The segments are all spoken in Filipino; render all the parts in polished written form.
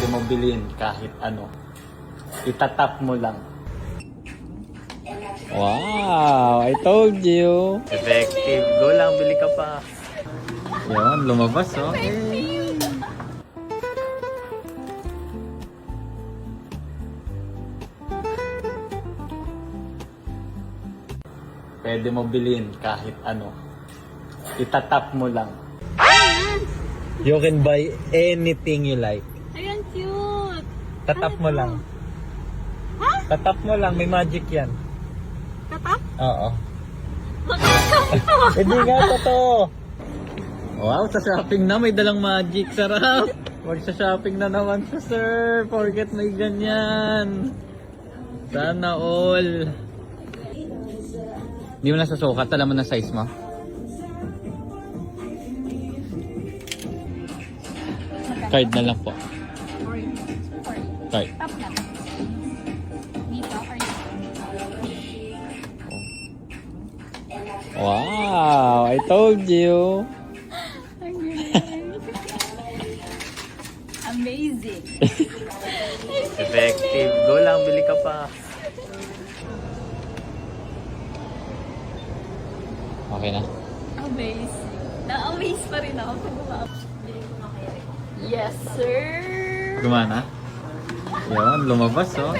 Pwede mo bilhin kahit ano. Itatap mo lang. Wow! I told you! Effective. Go lang, bili ka pa. Yun, lumabas oh. Pwede mo bilhin kahit ano. Itatap mo lang. You can buy anything you like. Ayan, cute. Tatap mo lang. Ha? Tatap mo lang, may magic yan. Tatap? Oo. Magkakam Hindi nga totoo. Wow, sa shopping na may dalang magic. Sarap. Magsa-shopping na naman sa sir. Forget may ganyan. Sana all. Hindi mo na sasukat. Alam mo na size mo. Card na lang po. Card. Tap na. Dito or Wow, I told you. amazing. Effective. Go lang, bili ka pa. Okay na? Amazing. Na-amaze pa rin ako pag gumamit. Yes, sir. Gumana? Yun, lumabas oh.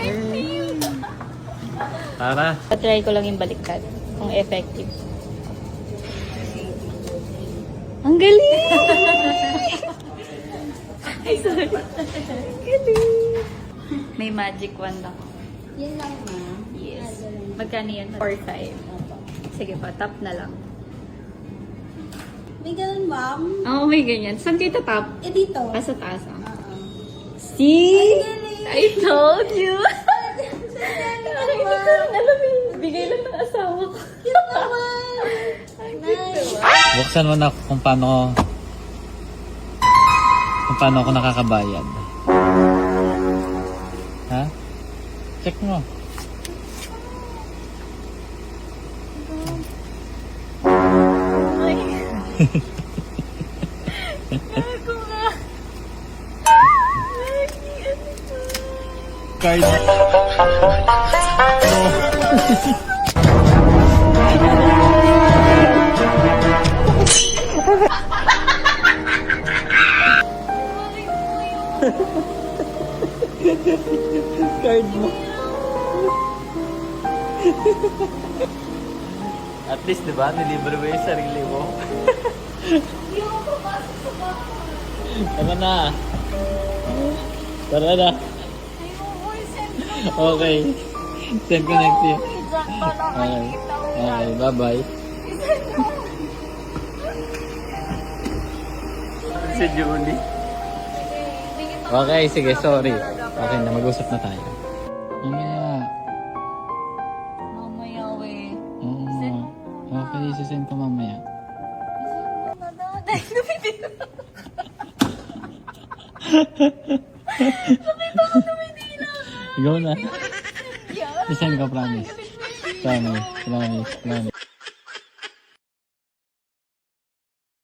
Tara. Patry ko lang yung baliktad. Kung effective. Ang galing! Ay, sorry. Galing! May magic wand ako. Yan lang ma. Yes. Magkano yan? 4-5. Sige pa, tap na lang. May ganun ma'am. Oh, may ganyan. Saan kayo tatap? Eh dito. Sa taas, ah. Oo. See? galing. I told you! Galing Ay, alam mo yun, bigay lang ng asawa ko. Cute naman. Nice. Buksan mo na kung paano ako nakakabayad. Ha? Check mo. Ay. Ako nga. Card. Card mo. At least, di ba? Nilibre mo yung sarili mo. Tama na. Tara na. Okay. Send ko next year. Okay. Okay, bye-bye. Si Julie. Okay, sige, sorry. Okay na, mag-usap na tayo. Mamaya. Mamaya, we. Oo. Okay, sisend ko mamaya. Ikaw na. Sisend ko, promise. Promise, promise, promise.